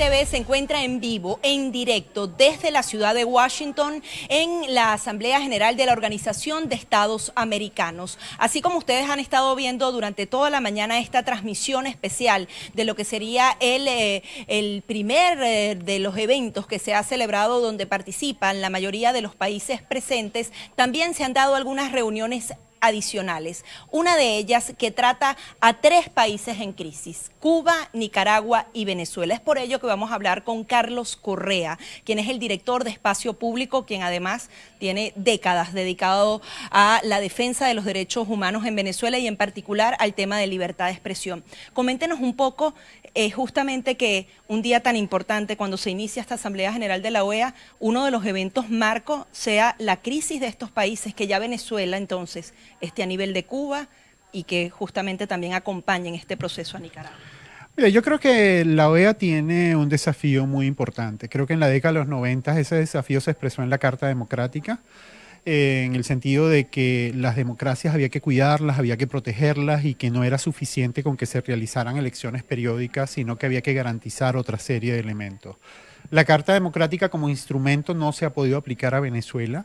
TV se encuentra en vivo, en directo, desde la ciudad de Washington, en la Asamblea General de la Organización de Estados Americanos. Así como ustedes han estado viendo durante toda la mañana esta transmisión especial de lo que sería el primer de los eventos que se ha celebrado donde participan la mayoría de los países presentes, también se han dado algunas reuniones adicionales. Una de ellas que trata a 3 países en crisis: Cuba, Nicaragua y Venezuela. Es por ello que vamos a hablar con Carlos Correa, quien es el director de Espacio Público, quien además tiene décadas dedicado a la defensa de los derechos humanos en Venezuela y en particular al tema de libertad de expresión. Coméntenos un poco justamente que un día tan importante, cuando se inicia esta Asamblea General de la OEA, uno de los eventos marco sea la crisis de estos países, que ya Venezuela entonces esté a nivel de Cuba y que justamente también acompañen este proceso a Nicaragua. Mira, yo creo que la OEA tiene un desafío muy importante. Creo que en la década de los 90 ese desafío se expresó en la Carta Democrática, en el sentido de que las democracias había que cuidarlas, había que protegerlas y que no era suficiente con que se realizaran elecciones periódicas, sino que había que garantizar otra serie de elementos. La Carta Democrática como instrumento no se ha podido aplicar a Venezuela.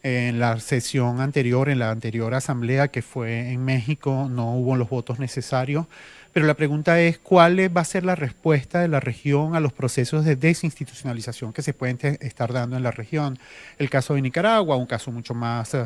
En la sesión anterior, en la anterior asamblea que fue en México, no hubo los votos necesarios. Pero la pregunta es, ¿cuál va a ser la respuesta de la región a los procesos de desinstitucionalización que se pueden estar dando en la región? El caso de Nicaragua, un caso mucho más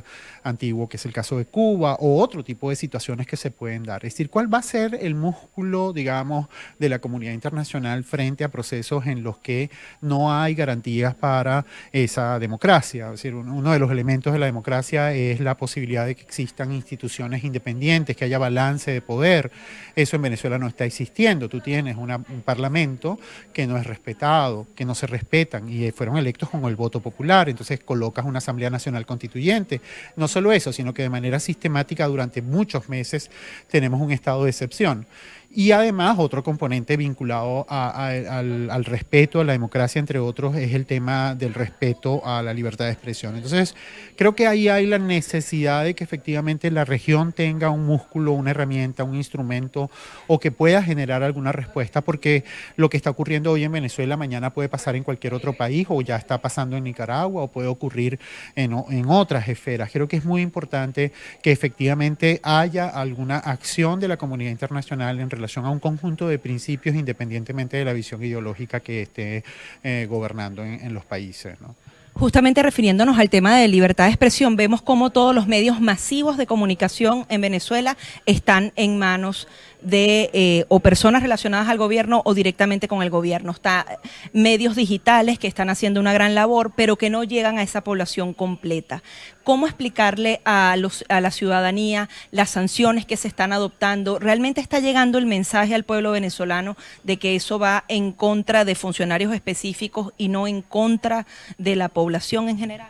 antiguo que es el caso de Cuba, o otro tipo de situaciones que se pueden dar. Es decir, ¿cuál va a ser el músculo, digamos, de la comunidad internacional frente a procesos en los que no hay garantías para esa democracia? Es decir, uno de los elementos de la democracia es la posibilidad de que existan instituciones independientes, que haya balance de poder. Eso en Venezuela no está existiendo. Tú tienes un parlamento que no es respetado, que no se respetan y fueron electos con el voto popular. Entonces colocas una Asamblea Nacional Constituyente. No solo eso, sino que de manera sistemática durante muchos meses tenemos un estado de excepción. Y además otro componente vinculado al respeto a la democracia, entre otros, es el tema del respeto a la libertad de expresión. Entonces, creo que ahí hay la necesidad de que efectivamente la región tenga un músculo, una herramienta, un instrumento, o que pueda generar alguna respuesta, porque lo que está ocurriendo hoy en Venezuela mañana puede pasar en cualquier otro país, o ya está pasando en Nicaragua, o puede ocurrir en otras esferas. Creo que es muy importante que efectivamente haya alguna acción de la comunidad internacional en relación a un conjunto de principios independientemente de la visión ideológica que esté gobernando en los países, ¿no? Justamente refiriéndonos al tema de libertad de expresión, vemos cómo todos los medios masivos de comunicación en Venezuela están en manos de o personas relacionadas al gobierno o directamente con el gobierno. Está medios digitales que están haciendo una gran labor, pero que no llegan a esa población completa. ¿Cómo explicarle a la ciudadanía las sanciones que se están adoptando? ¿Realmente está llegando el mensaje al pueblo venezolano de que eso va en contra de funcionarios específicos y no en contra de la población en general?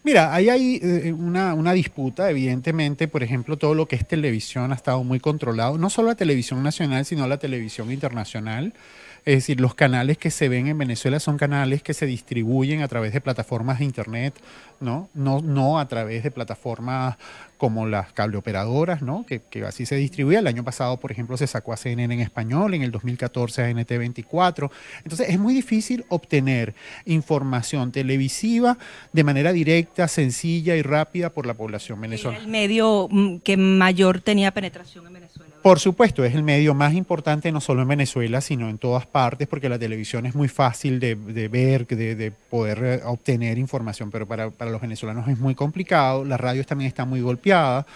Mira, ahí hay una disputa, evidentemente. Por ejemplo, todo lo que es televisión ha estado muy controlado, no solo la televisión nacional, sino la televisión internacional. Es decir, los canales que se ven en Venezuela son canales que se distribuyen a través de plataformas de internet, no a través de plataformas como las cableoperadoras, ¿no? Que así se distribuye. El año pasado, por ejemplo, se sacó a CNN en español, en el 2014 a NT24. Entonces, es muy difícil obtener información televisiva de manera directa, sencilla y rápida por la población venezolana. Era el medio que mayor tenía penetración en Venezuela. Por supuesto, es el medio más importante no solo en Venezuela, sino en todas partes, porque la televisión es muy fácil de ver, de poder obtener información, pero para los venezolanos es muy complicado. La radio también está muy golpeada.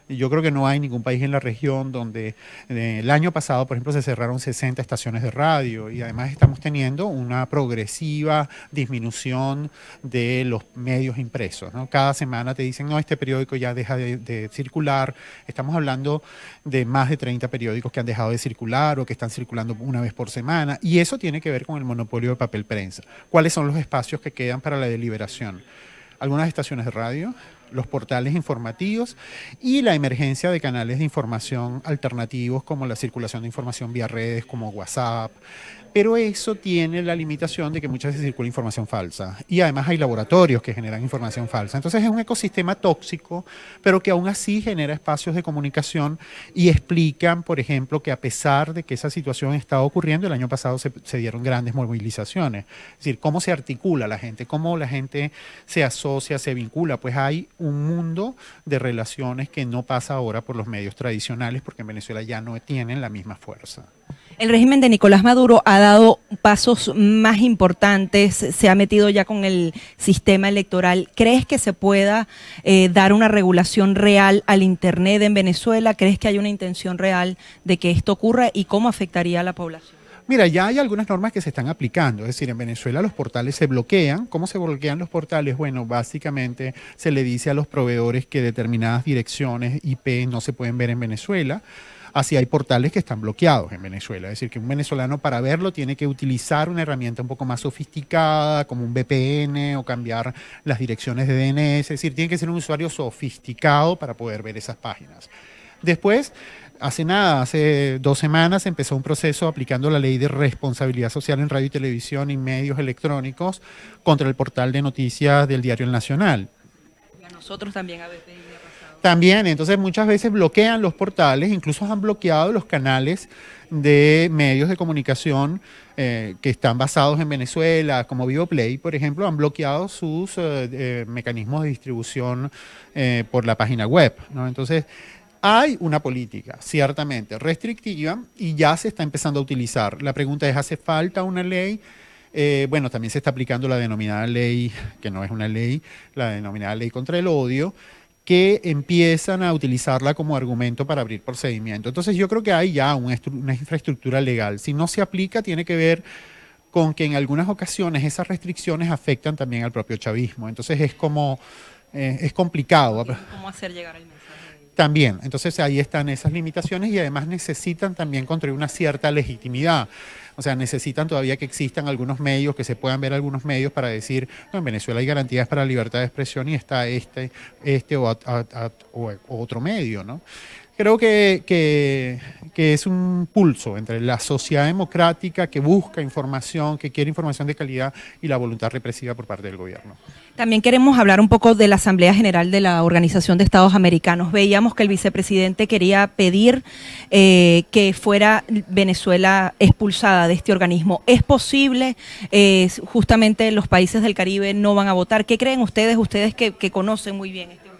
Yo creo que no hay ningún país en la región donde el año pasado, por ejemplo, se cerraron 60 estaciones de radio y además estamos teniendo una progresiva disminución de los medios impresos, ¿no? Cada semana te dicen, no, este periódico ya deja de circular. Estamos hablando de más de 30 periódicos que han dejado de circular o que están circulando una vez por semana, y eso tiene que ver con el monopolio de papel prensa. ¿Cuáles son los espacios que quedan para la deliberación? Algunas estaciones de radio, los portales informativos y la emergencia de canales de información alternativos como la circulación de información vía redes como WhatsApp, pero eso tiene la limitación de que muchas veces circula información falsa y además hay laboratorios que generan información falsa. Entonces es un ecosistema tóxico, pero que aún así genera espacios de comunicación y explican, por ejemplo, que a pesar de que esa situación está ocurriendo, el año pasado se dieron grandes movilizaciones. Es decir, cómo se articula la gente, cómo la gente se asocia, se vincula. Pues hay un mundo de relaciones que no pasa ahora por los medios tradicionales porque en Venezuela ya no tienen la misma fuerza. El régimen de Nicolás Maduro ha dado pasos más importantes, se ha metido ya con el sistema electoral. ¿Crees que se pueda dar una regulación real al Internet en Venezuela? ¿Crees que hay una intención real de que esto ocurra y cómo afectaría a la población? Mira, ya hay algunas normas que se están aplicando, es decir, en Venezuela los portales se bloquean. ¿Cómo se bloquean los portales? Bueno, básicamente se le dice a los proveedores que determinadas direcciones IP no se pueden ver en Venezuela. Así hay portales que están bloqueados en Venezuela, es decir, que un venezolano para verlo tiene que utilizar una herramienta un poco más sofisticada, como un VPN o cambiar las direcciones de DNS, es decir, tiene que ser un usuario sofisticado para poder ver esas páginas. Después, hace 2 semanas empezó un proceso aplicando la ley de responsabilidad social en radio y televisión y medios electrónicos contra el portal de noticias del diario El Nacional. Y a nosotros también a veces. También, entonces muchas veces bloquean los portales, incluso han bloqueado los canales de medios de comunicación que están basados en Venezuela, como Vivoplay, por ejemplo, han bloqueado sus mecanismos de distribución por la página web, ¿no? Entonces, hay una política ciertamente restrictiva y ya se está empezando a utilizar. La pregunta es, ¿hace falta una ley? Bueno, también se está aplicando la denominada ley, que no es una ley, la denominada ley contra el odio, que empiezan a utilizarla como argumento para abrir procedimiento. Entonces yo creo que hay ya una infraestructura legal. Si no se aplica, tiene que ver con que en algunas ocasiones esas restricciones afectan también al propio chavismo. Entonces es como, es complicado. ¿Cómo hacer llegar el mensaje? También, entonces ahí están esas limitaciones y además necesitan también construir una cierta legitimidad. O sea, necesitan todavía que existan algunos medios, que se puedan ver algunos medios para decir, no, en Venezuela hay garantías para la libertad de expresión y está este o otro medio, ¿no? Creo que es un pulso entre la sociedad democrática que busca información, que quiere información de calidad y la voluntad represiva por parte del gobierno. También queremos hablar un poco de la Asamblea General de la Organización de Estados Americanos. Veíamos que el vicepresidente quería pedir que fuera Venezuela expulsada de este organismo. ¿Es posible? Justamente los países del Caribe no van a votar. ¿Qué creen ustedes que conocen muy bien este organismo?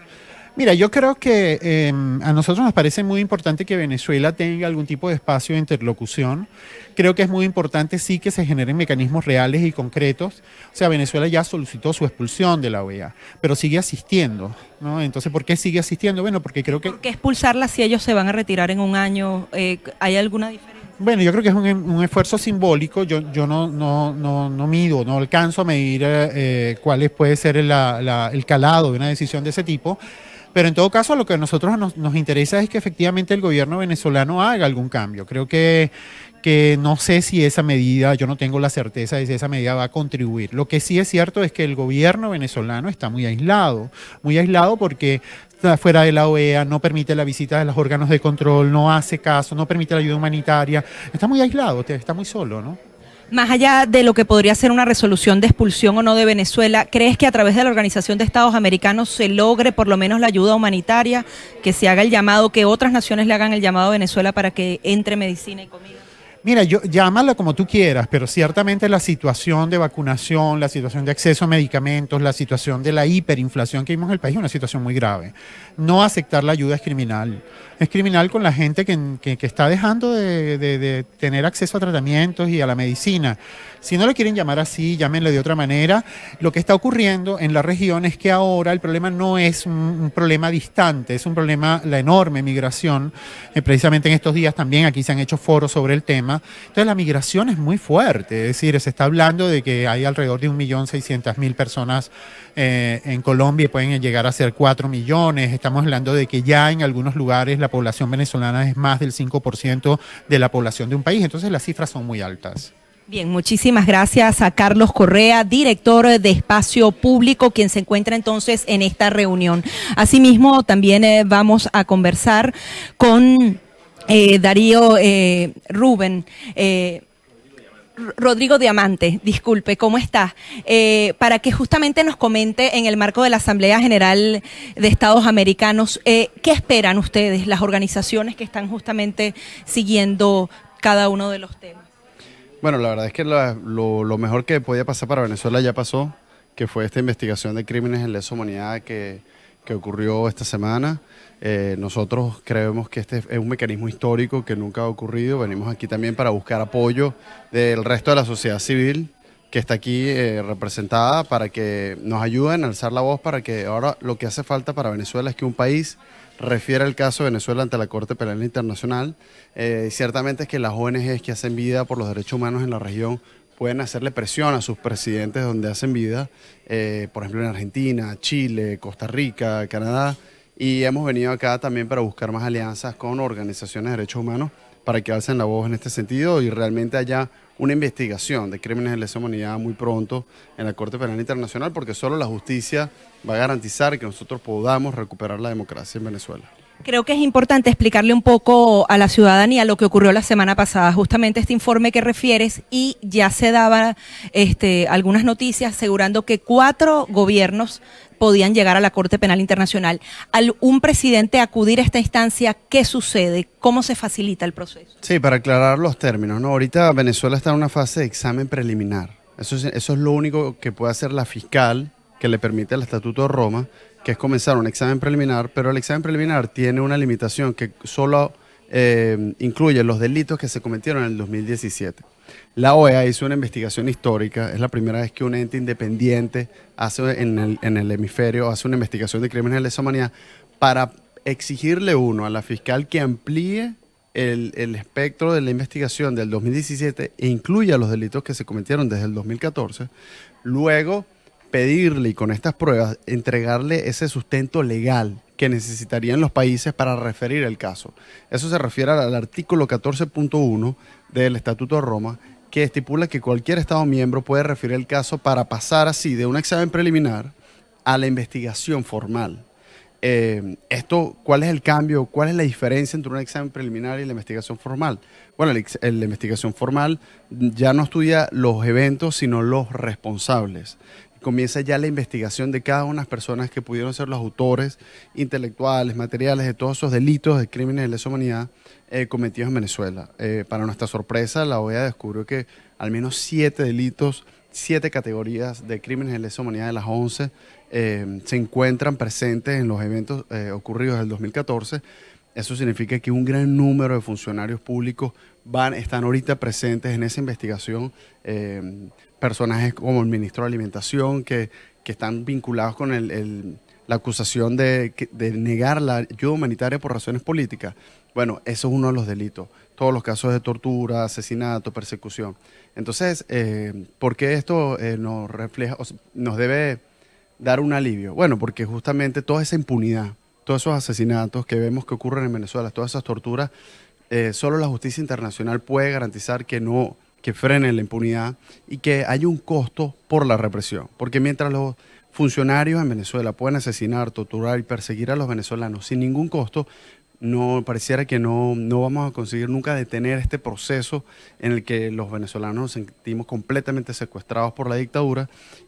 Mira, yo creo que a nosotros nos parece muy importante que Venezuela tenga algún tipo de espacio de interlocución. Creo que es muy importante sí que se generen mecanismos reales y concretos. O sea, Venezuela ya solicitó su expulsión de la OEA, pero sigue asistiendo, ¿no? Entonces, ¿por qué sigue asistiendo? Bueno, porque creo que... ¿Por qué expulsarla si ellos se van a retirar en un año? ¿Hay alguna diferencia? Bueno, yo creo que es un esfuerzo simbólico. Yo no mido, no alcanzo a medir cuál puede ser el calado de una decisión de ese tipo. Pero en todo caso, lo que a nosotros nos interesa es que efectivamente el gobierno venezolano haga algún cambio. Creo que no sé si esa medida, yo no tengo la certeza de si esa medida va a contribuir. Lo que sí es cierto es que el gobierno venezolano está muy aislado porque está fuera de la OEA, no permite la visita de los órganos de control, no hace caso, no permite la ayuda humanitaria. Está muy aislado, está muy solo, ¿no? Más allá de lo que podría ser una resolución de expulsión o no de Venezuela, ¿crees que a través de la Organización de Estados Americanos se logre por lo menos la ayuda humanitaria, que se haga el llamado, que otras naciones le hagan el llamado a Venezuela para que entre medicina y comida? Mira, llámala como tú quieras, pero ciertamente la situación de vacunación, la situación de acceso a medicamentos, la situación de la hiperinflación que vimos en el país es una situación muy grave. No aceptar la ayuda es criminal. Es criminal con la gente que está dejando de tener acceso a tratamientos y a la medicina. Si no lo quieren llamar así, llámenle de otra manera. Lo que está ocurriendo en la región es que ahora el problema no es un problema distante, es un problema, la enorme migración. Precisamente en estos días también aquí se han hecho foros sobre el tema. Entonces la migración es muy fuerte, es decir, se está hablando de que hay alrededor de 1.600.000 personas en Colombia y pueden llegar a ser 4 millones. Estamos hablando de que ya en algunos lugares la población venezolana es más del 5% de la población de un país, entonces las cifras son muy altas. Bien, muchísimas gracias a Carlos Correa, director de Espacio Público, quien se encuentra entonces en esta reunión. Asimismo, también vamos a conversar con Darío Rubén. Rodrigo Diamante, disculpe, ¿cómo está? Para que justamente nos comente en el marco de la Asamblea General de Estados Americanos, ¿qué esperan ustedes, las organizaciones que están justamente siguiendo cada uno de los temas? Bueno, la verdad es que lo mejor que podía pasar para Venezuela ya pasó, que fue esta investigación de crímenes en lesa humanidad que ocurrió esta semana. Nosotros creemos que este es un mecanismo histórico que nunca ha ocurrido. Venimos aquí también para buscar apoyo del resto de la sociedad civil que está aquí representada para que nos ayuden a alzar la voz, para que ahora lo que hace falta para Venezuela es que un país refiera el caso de Venezuela ante la Corte Penal Internacional. Ciertamente es que las ONGs que hacen vida por los derechos humanos en la región pueden hacerle presión a sus presidentes donde hacen vida, por ejemplo en Argentina, Chile, Costa Rica, Canadá, y hemos venido acá también para buscar más alianzas con organizaciones de derechos humanos para que alcen la voz en este sentido y realmente haya una investigación de crímenes de lesa humanidad muy pronto en la Corte Penal Internacional, porque solo la justicia va a garantizar que nosotros podamos recuperar la democracia en Venezuela. Creo que es importante explicarle un poco a la ciudadanía lo que ocurrió la semana pasada, justamente este informe que refieres, y ya se daban algunas noticias asegurando que 4 gobiernos podían llegar a la Corte Penal Internacional. Al un presidente acudir a esta instancia, ¿qué sucede? ¿Cómo se facilita el proceso? Sí, para aclarar los términos, ¿no? Ahorita Venezuela está en una fase de examen preliminar. Eso es lo único que puede hacer la fiscal que le permite el Estatuto de Roma, que es comenzar un examen preliminar, pero el examen preliminar tiene una limitación que solo incluye los delitos que se cometieron en el 2017. La OEA hizo una investigación histórica, es la primera vez que un ente independiente hace en el hemisferio, hace una investigación de crímenes de lesa humanidad para exigirle a la fiscal que amplíe el espectro de la investigación del 2017 e incluya los delitos que se cometieron desde el 2014, luego pedirle y con estas pruebas entregarle ese sustento legal que necesitarían los países para referir el caso. Eso se refiere al artículo 14.1 del Estatuto de Roma, que estipula que cualquier Estado miembro puede referir el caso para pasar así de un examen preliminar a la investigación formal. ¿Cuál es el cambio? ¿Cuál es la diferencia entre un examen preliminar y la investigación formal? Bueno, la investigación formal ya no estudia los eventos, sino los responsables. Comienza ya la investigación de cada una de las personas que pudieron ser los autores intelectuales, materiales de todos esos delitos de crímenes de lesa humanidad cometidos en Venezuela. Para nuestra sorpresa, la OEA descubrió que al menos 7 delitos, 7 categorías de crímenes de lesa humanidad de las 11 se encuentran presentes en los eventos ocurridos del 2014. Eso significa que un gran número de funcionarios públicos están ahorita presentes en esa investigación. Personajes como el ministro de Alimentación que están vinculados con la acusación de negar la ayuda humanitaria por razones políticas. Bueno, eso es uno de los delitos. Todos los casos de tortura, asesinato, persecución. Entonces, ¿por qué esto nos debe dar un alivio? Bueno, porque justamente toda esa impunidad, todos esos asesinatos que vemos que ocurren en Venezuela, todas esas torturas, solo la justicia internacional puede garantizar que frene la impunidad y que haya un costo por la represión. Porque mientras los funcionarios en Venezuela pueden asesinar, torturar y perseguir a los venezolanos sin ningún costo, pareciera que no vamos a conseguir nunca detener este proceso en el que los venezolanos nos sentimos completamente secuestrados por la dictadura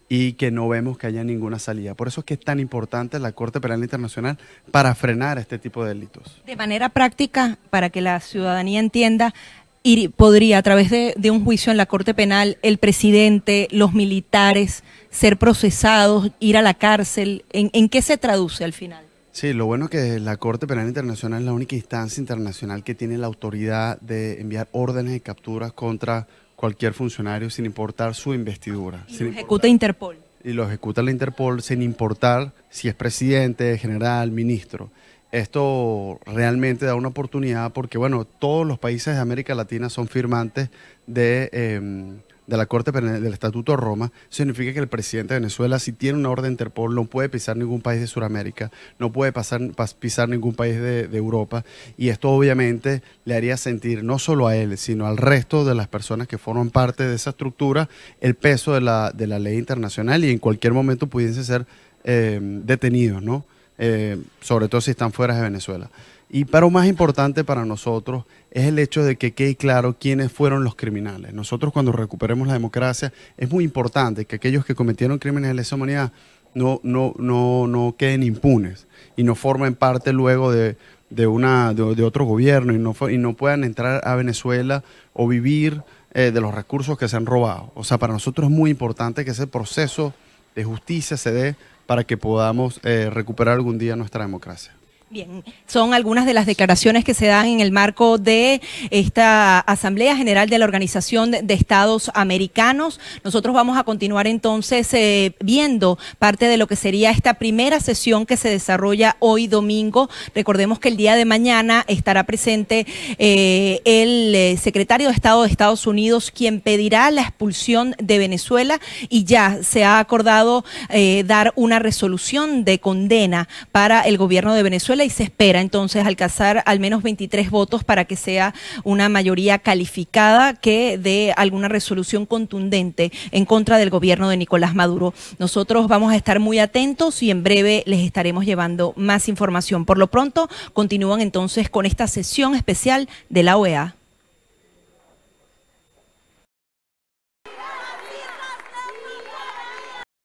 y que no vemos que haya ninguna salida. Por eso es que es tan importante la Corte Penal Internacional para frenar este tipo de delitos. De manera práctica, para que la ciudadanía entienda, podría, a través de un juicio en la Corte Penal, el presidente, los militares, ser procesados, ir a la cárcel. ¿En qué se traduce al final? Sí, lo bueno es que la Corte Penal Internacional es la única instancia internacional que tiene la autoridad de enviar órdenes de capturas contra cualquier funcionario sin importar su investidura. Y lo ejecuta Interpol. Y lo ejecuta la Interpol sin importar si es presidente, general, ministro. Esto realmente da una oportunidad porque, bueno, todos los países de América Latina son firmantes de la Corte Penal, del Estatuto de Roma. Eso significa que el presidente de Venezuela, si tiene una orden de Interpol, no puede pisar ningún país de Sudamérica, no puede pisar ningún país de Europa, y esto obviamente le haría sentir no solo a él, sino al resto de las personas que forman parte de esa estructura, el peso de la ley internacional, y en cualquier momento pudiesen ser detenidos, ¿no? Sobre todo si están fuera de Venezuela. Pero más importante para nosotros es el hecho de que quede claro quiénes fueron los criminales. Nosotros cuando recuperemos la democracia es muy importante que aquellos que cometieron crímenes de lesa humanidad no queden impunes y no formen parte luego de otro gobierno y no puedan entrar a Venezuela o vivir de los recursos que se han robado. O sea, para nosotros es muy importante que ese proceso de justicia se dé para que podamos recuperar algún día nuestra democracia. Bien, son algunas de las declaraciones que se dan en el marco de esta Asamblea General de la Organización de Estados Americanos. Nosotros vamos a continuar entonces viendo parte de lo que sería esta primera sesión que se desarrolla hoy domingo. Recordemos que el día de mañana estará presente el secretario de Estado de Estados Unidos, quien pedirá la expulsión de Venezuela, y ya se ha acordado dar una resolución de condena para el gobierno de Venezuela, y se espera entonces alcanzar al menos 23 votos para que sea una mayoría calificada que dé alguna resolución contundente en contra del gobierno de Nicolás Maduro. Nosotros vamos a estar muy atentos y en breve les estaremos llevando más información. Por lo pronto, continúan entonces con esta sesión especial de la OEA.